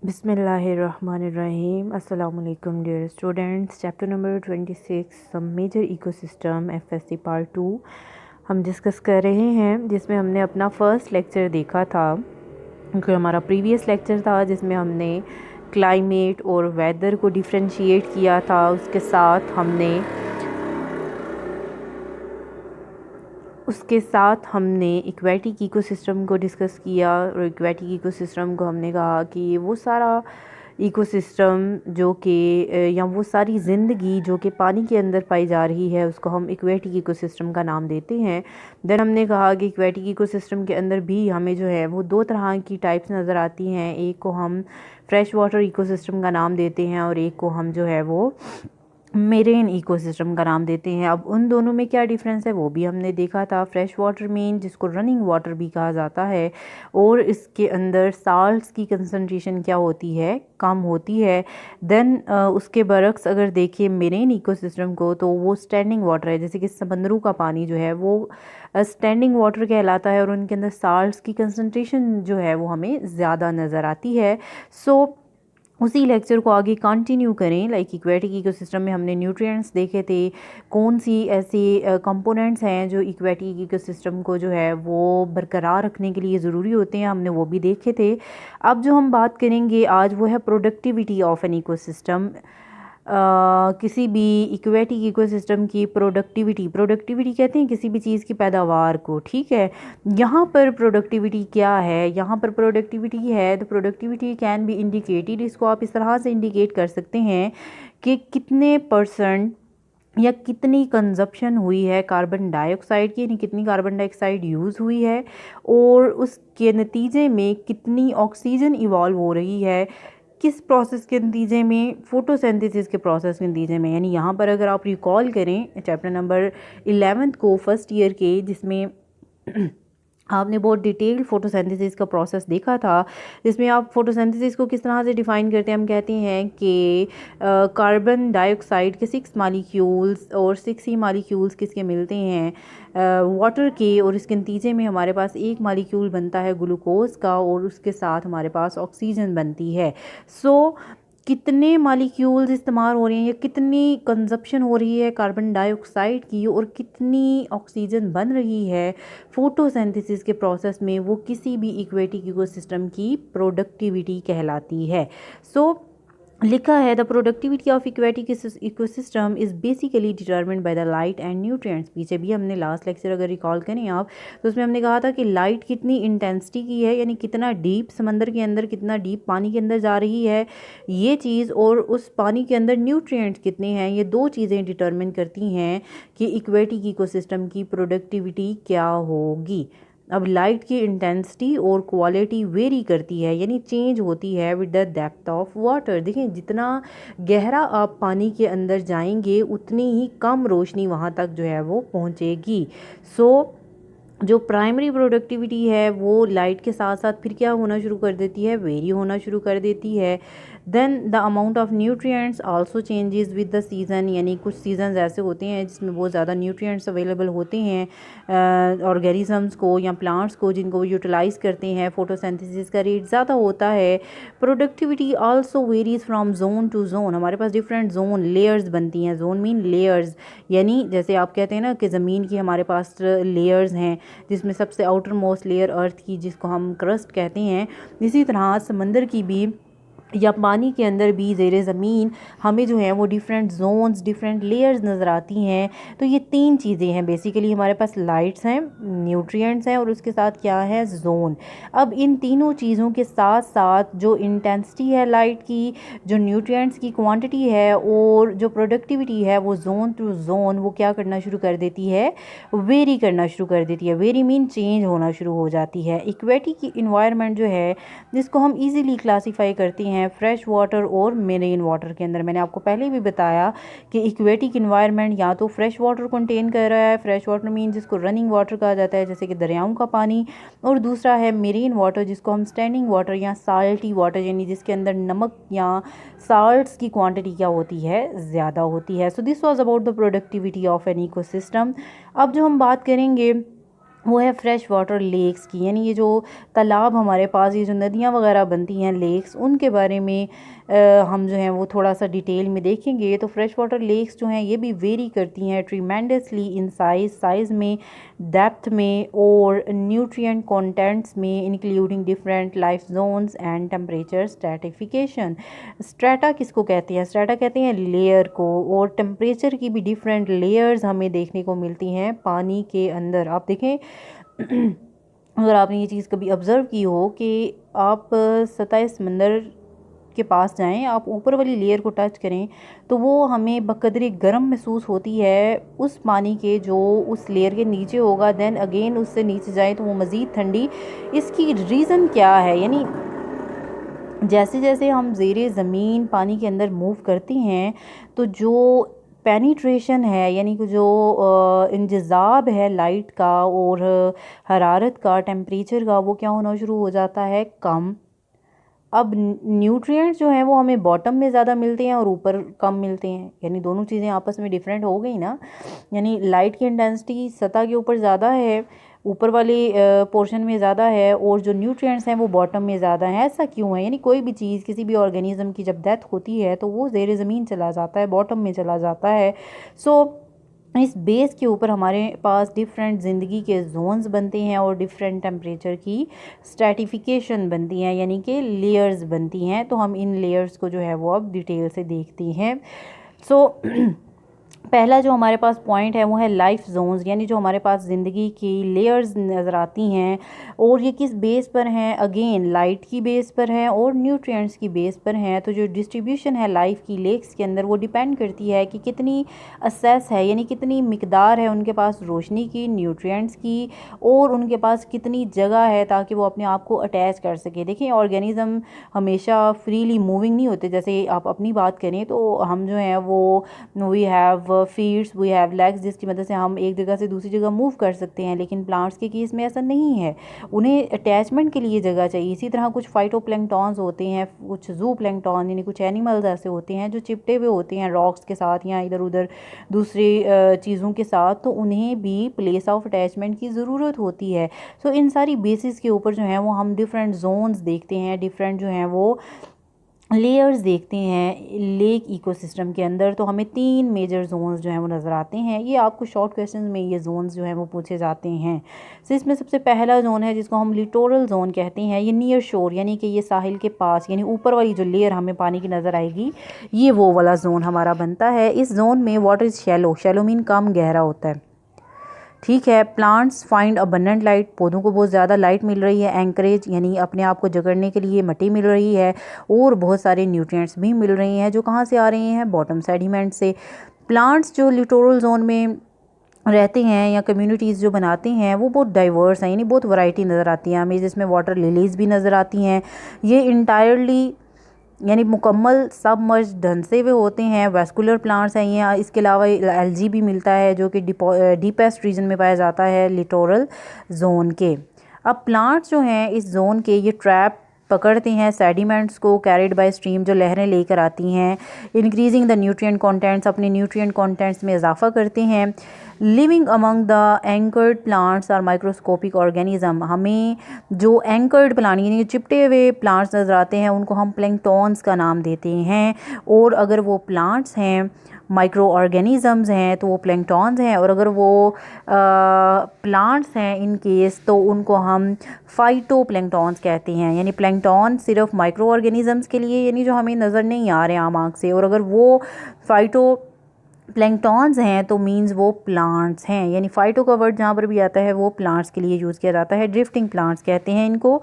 बिस्मिल्लाहिर्रहमानिर्रहीम। अस्सलाम वालेकुम dear students. Chapter number 26 some major ecosystem FSc part 2 हम डिस्कस कर रहे हैं, जिसमें हमने अपना फ़र्स्ट लेक्चर देखा था, जो हमारा प्रीवियस लेक्चर था, जिसमें हमने क्लाइमेट और वेदर को डिफ्रेंशिएट किया था। उसके साथ हमने एक्वेटिक इकोसिस्टम को डिस्कस किया, और एक्वेटिक इकोसिस्टम को हमने कहा कि वो सारा इकोसिस्टम जो कि या वो सारी ज़िंदगी जो कि पानी के अंदर पाई जा रही है, उसको हम एक्वेटिक इकोसिस्टम का नाम देते हैं। देन हमने कहा कि एक्वेटिक इकोसिस्टम के अंदर भी हमें जो है वो दो तरह की टाइप्स नज़र आती हैं। एक को हम फ्रेश वाटर इकोसिस्टम का नाम देते हैं, और एक को हम जो है वो मेरेन इकोसिस्टम का नाम देते हैं। अब उन दोनों में क्या डिफरेंस है वो भी हमने देखा था। फ्रेश वाटर मीन जिसको रनिंग वाटर भी कहा जाता है, और इसके अंदर साल्ट्स की कंसंट्रेशन क्या होती है, कम होती है। देन उसके बरक्स अगर देखिए मेरेन इकोसिस्टम को, तो वो स्टैंडिंग वाटर है, जैसे कि समंदरों का पानी जो है वो स्टैंडिंग वाटर कहलाता है, और उनके अंदर साल्ट्स की कंसंट्रेशन जो है वो हमें ज़्यादा नज़र आती है। उसी लेक्चर को आगे कंटिन्यू करें। लाइक इक्वेटिक इकोसिस्टम में हमने न्यूट्रिएंट्स देखे थे, कौन सी ऐसी कंपोनेंट्स हैं जो इक्वेटिक इकोसिस्टम को जो है वो बरकरार रखने के लिए ज़रूरी होते हैं, हमने वो भी देखे थे। अब जो हम बात करेंगे आज वो है प्रोडक्टिविटी ऑफ एन इकोसिस्टम। किसी भी इक्वेटिक इकोसिस्टम की प्रोडक्टिविटी कहते हैं किसी भी चीज़ की पैदावार को, ठीक है। यहाँ पर प्रोडक्टिविटी क्या है, यहाँ पर प्रोडक्टिविटी है, तो प्रोडक्टिविटी कैन बी इंडिकेटेड, इसको आप इस तरह से इंडिकेट कर सकते हैं कि कितने परसेंट या कितनी कंजप्शन हुई है कार्बन डाइऑक्साइड की, यानी कितनी कार्बन डाइऑक्साइड यूज़ हुई है, और उसके नतीजे में कितनी ऑक्सीजन इवॉल्व हो रही है, किस प्रोसेस के नतीजे में, फोटोसिंथेसिस के प्रोसेस के नतीजे में। यानी यहाँ पर अगर आप रिकॉल करें चैप्टर नंबर 11 को फर्स्ट ईयर के, जिसमें आपने बहुत डिटेल्ड फोटोसिंथेसिस का प्रोसेस देखा था, जिसमें आप फोटोसिंथेसिस को किस तरह से डिफ़ाइन करते हैं। हम कहते हैं कि कार्बन डाइऑक्साइड के 6 मालिक्यूल्स और 6 ही मालिक्यूल्स किसके मिलते हैं, वाटर के, और इसके नतीजे में हमारे पास एक मालिक्यूल बनता है ग्लूकोज का, और उसके साथ हमारे पास ऑक्सीजन बनती है। कितने मालिक्यूल्स इस्तेमाल हो रहे हैं या कितनी कंजप्शन हो रही है कार्बन डाइऑक्साइड की, और कितनी ऑक्सीजन बन रही है फोटोसिंथेसिस के प्रोसेस में, वो किसी भी इक्वेटिक इकोसिस्टम की प्रोडक्टिविटी कहलाती है। लिखा है the productivity of aquatic ecosystem is basically determined by the light and nutrients. पीछे भी हमने लास्ट लेक्चर अगर रिकॉल करें आप, तो उसमें हमने कहा था कि लाइट कितनी इंटेंसिटी की है, यानी कितना डीप समंदर के अंदर, कितना डीप पानी के अंदर जा रही है ये चीज़, और उस पानी के अंदर न्यूट्रिएंट्स कितने हैं, ये दो चीज़ें डिटर्मिन करती हैं कि इक्वेटिक इकोसिस्टम की प्रोडक्टिविटी क्या होगी। अब लाइट की इंटेंसिटी और क्वालिटी वेरी करती है, यानी चेंज होती है with the depth of water. देखें, जितना गहरा आप पानी के अंदर जाएंगे उतनी ही कम रोशनी वहाँ तक जो है वो पहुँचेगी। जो प्राइमरी प्रोडक्टिविटी है वो लाइट के साथ साथ फिर क्या होना शुरू कर देती है, वेरी होना शुरू कर देती है। Then the amount of nutrients also changes with the season, यानी कुछ सीजन्स ऐसे होते हैं जिसमें बहुत ज़्यादा न्यूट्रिएंट्स अवेलेबल होते हैं ऑर्गेनिजम्स को या प्लांट्स को, जिनको वो यूटिलाइज़ करते हैं, फोटोसिंथेसिस का रेट ज़्यादा होता है। Productivity also varies from zone to zone. हमारे पास डिफरेंट जोन लेयर्स बनती हैं। जोन मीन लेयर्स, यानी जैसे आप कहते हैं ना कि ज़मीन की हमारे पास लेयर्स हैं, जिसमें सबसे आउटर मोस्ट लेयर अर्थ की, जिसको हम क्रस्ट कहते हैं। इसी तरह समंदर की भी या पानी के अंदर भी ज़ेरे ज़मीन हमें जो है वो डिफरेंट जोन्स, डिफरेंट लेयर्स नज़र आती हैं। तो ये तीन चीज़ें हैं बेसिकली, हमारे पास लाइट्स हैं, न्यूट्रिएंट्स हैं, और उसके साथ क्या है, जोन। अब इन तीनों चीज़ों के साथ साथ जो इंटेंसिटी है लाइट की, जो न्यूट्रिएंट्स की क्वांटिटी है, और जो प्रोडक्टिविटी है, वो जोन टू जोन वो क्या करना शुरू कर देती है, वेरी करना शुरू कर देती है। वेरी मीन चेंज होना शुरू हो जाती है। इक्वेटिक की इन्वायरमेंट जो है, जिसको हम इजीली क्लासीफाई करते हैं फ्रेश वाटर और मेरीन वाटर के अंदर। मैंने आपको पहले भी बताया कि इक्वेटिक इन्वायरमेंट या तो फ्रेश वाटर कंटेन कर रहा है, फ्रेश वाटर मीन जिसको रनिंग वाटर कहा जाता है, जैसे कि दरियाओं का पानी, और दूसरा है मेरीन वाटर जिसको हम स्टैंडिंग वाटर या साल्टी वाटर, यानी जिसके अंदर नमक या साल्ट्स की क्वांटिटी क्या होती है, ज़्यादा होती है। So this was about the productivity of an ecosystem. अब जो हम बात करेंगे वो है फ्रेश वाटर लेक्स की, यानी ये जो तालाब हमारे पास, ये जो नदियाँ वगैरह बनती हैं लेक्स, उनके बारे में हम जो हैं वो थोड़ा सा डिटेल में देखेंगे। तो फ्रेश वाटर लेक्स जो हैं ये भी वेरी करती हैं ट्रीमेंडसली इन साइज़ में, डेप्थ में और न्यूट्रिएंट कंटेंट्स में, including different life zones and temperature stratification. Strata किसको कहते हैं? स्ट्रेटा कहते हैं लेयर को, और टेम्परेचर की भी डिफरेंट लेयर्स हमें देखने को मिलती हैं पानी के अंदर। आप देखें अगर आपने ये चीज़ कभी ऑब्ज़र्व की हो कि आप सतह समंदर के पास जाएं, आप ऊपर वाली लेयर को टच करें तो वो हमें बकदरे गर्म महसूस होती है उस पानी के जो उस लेयर के नीचे होगा। देन अगेन उससे नीचे जाएं तो वो मज़ीद ठंडी। इसकी रीज़न क्या है? यानी जैसे जैसे हम ज़ेरे ज़मीन पानी के अंदर मूव करते हैं तो जो पेनिट्रेशन है, यानी कि जो इंजज़ाब है लाइट का और हरारत का, टेम्परेचर का, वो क्या होना शुरू हो जाता है? कम। अब न्यूट्रिएंट्स जो हैं वो हमें बॉटम में ज़्यादा मिलते हैं और ऊपर कम मिलते हैं, यानी दोनों चीज़ें आपस में डिफरेंट हो गई ना। यानी लाइट की इंटेंसिटी सतह के ऊपर ज़्यादा है, ऊपर वाले पोर्शन में ज़्यादा है, और जो न्यूट्रिएंट्स हैं वो बॉटम में ज़्यादा है। ऐसा क्यों है? यानी कोई भी चीज़, किसी भी ऑर्गेनिज्म की जब डेथ होती है तो वो ज़ेरे ज़मीन चला जाता है, बॉटम में चला जाता है। सो इस बेस के ऊपर हमारे पास डिफरेंट ज़िंदगी के जोन्स बनते हैं और डिफरेंट टेम्परेचर की स्ट्रेटिफिकेशन बनती हैं, यानी कि लेयर्स बनती हैं। तो हम इन लेयर्स को जो है वो अब डिटेल से देखते हैं। सो पहला जो हमारे पास पॉइंट है वो है लाइफ जोन्स, यानी जो हमारे पास ज़िंदगी की लेयर्स नज़र आती हैं, और ये किस बेस पर हैं? अगेन लाइट की बेस पर है और न्यूट्रिएंट्स की बेस पर हैं। तो जो डिस्ट्रीब्यूशन है लाइफ की लेक्स के अंदर वो डिपेंड करती है कि कितनी असेस है, यानी कितनी मिकदार है उनके पास रोशनी की, न्यूट्रिएंट्स की, और उनके पास कितनी जगह है ताकि वो अपने आप को अटैच कर सके। देखिए ऑर्गेनिज़म हमेशा फ्रीली मूविंग नहीं होते। जैसे आप अपनी बात करें तो हम जो हैं वो we have feets, we have legs, जिसकी मदद से हम एक जगह से दूसरी जगह मूव कर सकते हैं, लेकिन प्लांट्स के केस में ऐसा नहीं है। उन्हें अटैचमेंट के लिए जगह चाहिए। इसी तरह कुछ फाइटोप्लैंक्टॉन्स होते हैं, कुछ जू प्लैंक्टॉन, यानी कुछ एनिमल्स ऐसे होते हैं जो चिपटे हुए होते हैं रॉक्स के साथ या इधर उधर दूसरी चीज़ों के साथ, तो उन्हें भी प्लेस ऑफ अटैचमेंट की ज़रूरत होती है। सो इन सारी बेसिस के ऊपर जो है वो हम डिफरेंट जोन्स देखते हैं, डिफरेंट जो हैं वो लेयर्स देखते हैं लेक इकोसिस्टम के अंदर। तो हमें 3 मेजर जोन्स जो हैं वो नज़र आते हैं। ये आपको शॉर्ट क्वेश्चंस में ये जोन्स जो हैं वो पूछे जाते हैं। तो इसमें सबसे पहला जोन है जिसको हम लिटोरल जोन कहते हैं। ये नियर शोर, यानी कि ये साहिल के पास, यानी ऊपर वाली जो लेयर हमें पानी की नज़र आएगी, ये वो वाला जोन हमारा बनता है। इस जोन में water is shallow, shallow mean कम गहरा होता है, ठीक है। प्लांट्स फाइंड अबंडेंट लाइट, पौधों को बहुत ज़्यादा लाइट मिल रही है। एंकरेज, यानी अपने आप को जकड़ने के लिए मिट्टी मिल रही है, और बहुत सारे न्यूट्रिएंट्स भी मिल रहे हैं जो कहाँ से आ रहे हैं? बॉटम सेडिमेंट से। प्लांट्स जो लिटोरल जोन में रहते हैं या कम्युनिटीज़ जो बनाते हैं वो बहुत डाइवर्स हैं, यानी बहुत वैरायटी नज़र आती है हमें, जिसमें वाटर लिलीज़ भी नज़र आती हैं। ये इंटायरली यानी मुकम्मल सबमर्ज ढंसे हुए होते हैं, वेस्कुलर प्लांट्स हैं ये। इसके अलावा एल्जी भी मिलता है जो कि डीपेस्ट रीजन में पाया जाता है लिटोरल जोन के। अब प्लांट्स जो हैं इस जोन के, ये ट्रैप पकड़ते हैं सेडिमेंट्स को, कैरिड बाय स्ट्रीम, जो लहरें लेकर आती हैं, इंक्रीजिंग द न्यूट्रिएंट कंटेंट्स, अपने न्यूट्रिएंट कंटेंट्स में इजाफा करते हैं। Living among the anchored plants और माइक्रोस्कोपिक ऑर्गेनिज्म, हमें जो एंकर्ड प्लांट यानी चिपटे हुए प्लांट्स नज़र आते हैं उनको हम प्लैंक्टॉन्स का नाम देते हैं, और अगर वो प्लांट्स हैं, माइक्रो ऑर्गेनिजम्स हैं, तो वो प्लैंक्टॉन्स हैं, और अगर वो प्लांट्स हैं इन केस तो उनको हम फाइटो प्लैंक्टॉन्स कहते हैं। यानी प्लैंक्टॉन सिर्फ माइक्रो ऑर्गेनिजम्स के लिए, यानी जो हमें नज़र नहीं आ रहे आम आँख से, और अगर वो फाइटो प्लैंक्टॉन्स हैं तो मींस वो प्लांट्स हैं। यानी फाइटो का वर्ड जहाँ पर भी आता है वो प्लांट्स के लिए यूज़ किया जाता है। ड्रिफ्टिंग प्लांट्स कहते हैं इनको।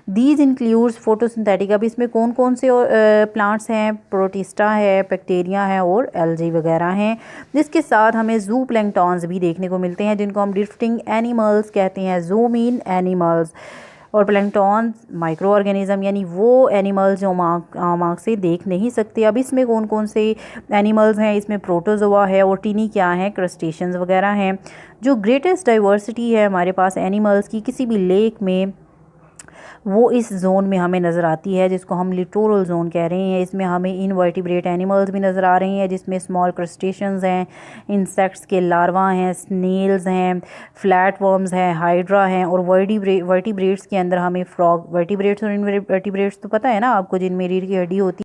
दीज इंक्लूड्स फोटोसिंथेटिक, अब इसमें कौन कौन से प्लांट्स हैं? प्रोटिस्टा है, बैक्टीरिया है और एल्जी वगैरह हैं, जिसके साथ हमें जू प्लैंक्टॉन्स भी देखने को मिलते हैं जिनको हम ड्रिफ्टिंग एनिमल्स कहते हैं। जू मीन एनिमल्स, और प्लैंक्टॉन माइक्रो ऑर्गेनिज्म, यानी वो एनिमल्स जो आम आँख से देख नहीं सकते। अब इसमें कौन कौन से एनिमल्स हैं? इसमें प्रोटोजोआ है, और टीनी क्या है? क्रस्टेशियंस वगैरह हैं। जो ग्रेटेस्ट डाइवर्सिटी है हमारे पास एनिमल्स की किसी भी लेक में, वो इस जोन में हमें नज़र आती है, जिसको हम लिटोरल जोन कह रहे हैं। इसमें हमें इनवर्टिब्रेट एनिमल्स भी नज़र आ रही हैं, जिसमें स्मॉल क्रस्टेशियंस हैं, इंसेक्ट्स के लार्वा हैं, स्नेल्स हैं, फ्लैट वर्म्स हैं, हाइड्रा हैं, और वर्टिब्रेट्स के अंदर हमें फ्रॉग, वर्टिब्रेट्स और इनवर्टिब्रेट्स तो पता है ना आपको, जिनमें रीढ़ की हड्डी होती है।